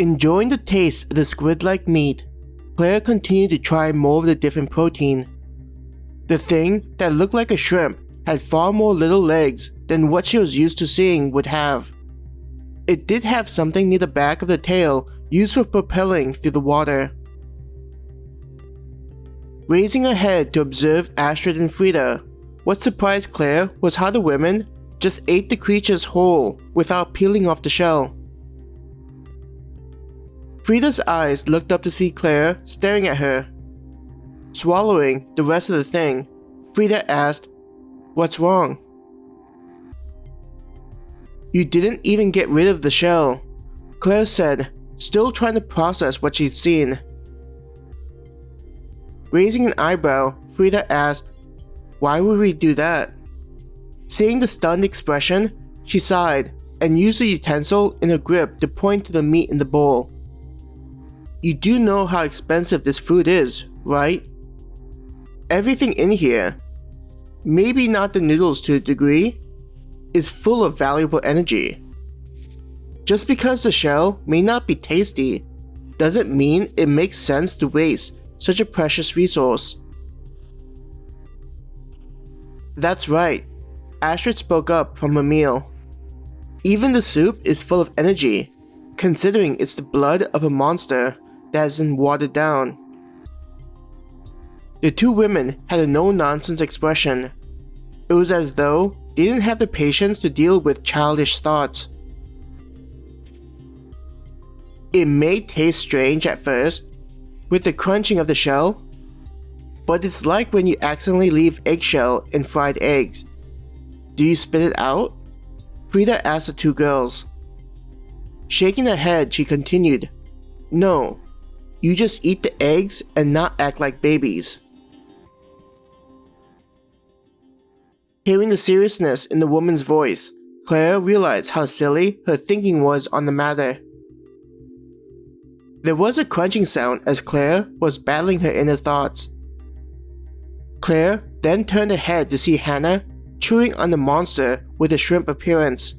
Enjoying the taste of the squid-like meat, Claire continued to try more of the different protein. The thing that looked like a shrimp had far more little legs than what she was used to seeing would have. It did have something near the back of the tail used for propelling through the water. Raising her head to observe Astrid and Frida, what surprised Claire was how the women just ate the creatures whole without peeling off the shell. Frida's eyes looked up to see Claire staring at her. Swallowing the rest of the thing, Frida asked, "What's wrong?" "You didn't even get rid of the shell," Claire said, still trying to process what she'd seen. Raising an eyebrow, Frida asked, "Why would we do that?" Seeing the stunned expression, she sighed and used the utensil in her grip to point to the meat in the bowl. "You do know how expensive this food is, right? Everything in here, maybe not the noodles to a degree, is full of valuable energy. Just because the shell may not be tasty, doesn't mean it makes sense to waste such a precious resource." "That's right," Astrid spoke up from her meal. "Even the soup is full of energy, considering it's the blood of a monster that has been watered down." The two women had a no-nonsense expression. It was as though they didn't have the patience to deal with childish thoughts. It may taste strange at first, with the crunching of the shell, but it's like when you accidentally leave eggshell in fried eggs. "Do you spit it out?" Frida asked the two girls. Shaking her head, she continued, "No, you just eat the eggs and not act like babies." Hearing the seriousness in the woman's voice, Claire realized how silly her thinking was on the matter. There was a crunching sound as Claire was battling her inner thoughts. Claire then turned her head to see Hannah chewing on the monster with a shrimp appearance.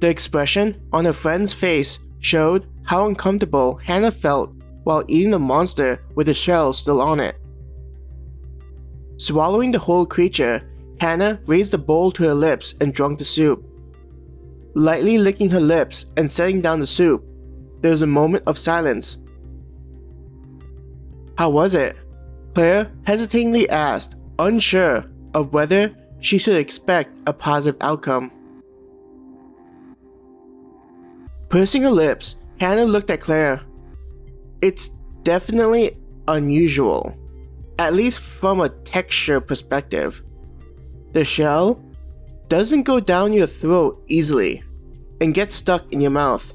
The expression on her friend's face showed how uncomfortable Hannah felt while eating the monster with the shell still on it. Swallowing the whole creature, Hannah raised the bowl to her lips and drank the soup. Lightly licking her lips and setting down the soup, there was a moment of silence. "How was it?" Claire hesitatingly asked, unsure of whether she should expect a positive outcome. Pursing her lips, Hannah looked at Claire. "It's definitely unusual, at least from a texture perspective. The shell doesn't go down your throat easily and get stuck in your mouth."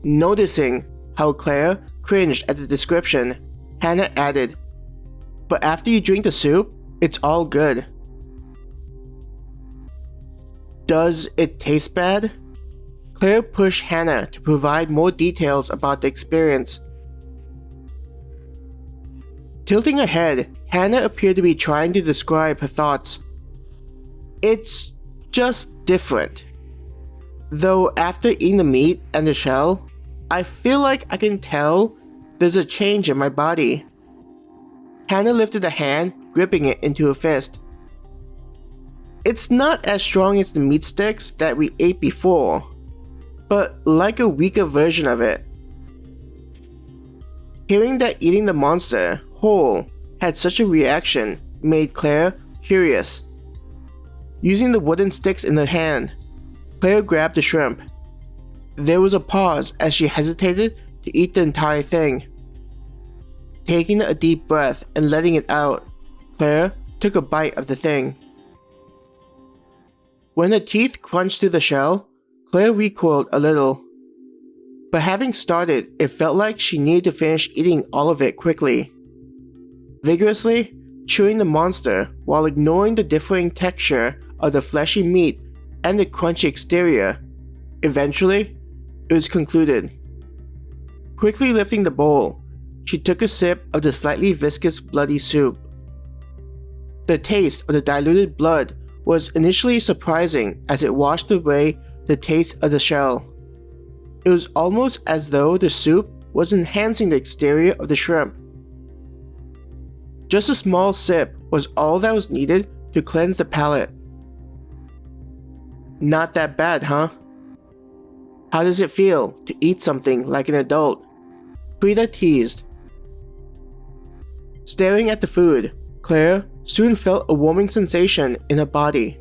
Noticing how Claire cringed at the description, Hannah added, "But after you drink the soup, it's all good." "Does it taste bad?" Claire pushed Hannah to provide more details about the experience. Tilting her head, Hannah appeared to be trying to describe her thoughts. "It's just different. Though after eating the meat and the shell, I feel like I can tell there's a change in my body." Hannah lifted a hand, gripping it into a fist. "It's not as strong as the meat sticks that we ate before, but like a weaker version of it." Hearing that eating the monster whole had such a reaction made Claire curious. Using the wooden sticks in her hand, Claire grabbed the shrimp. There was a pause as she hesitated to eat the entire thing. Taking a deep breath and letting it out, Claire took a bite of the thing. When her teeth crunched through the shell, Claire recoiled a little. But having started, it felt like she needed to finish eating all of it quickly. Vigorously chewing the monster while ignoring the differing texture of the fleshy meat and the crunchy exterior, eventually, it was concluded. Quickly lifting the bowl, she took a sip of the slightly viscous bloody soup. The taste of the diluted blood was initially surprising as it washed away the taste of the shell. It was almost as though the soup was enhancing the exterior of the shrimp. Just a small sip was all that was needed to cleanse the palate. Not that bad, huh? How does it feel to eat something like an adult? Frida teased. Staring at the food, Claire soon felt a warming sensation in her body.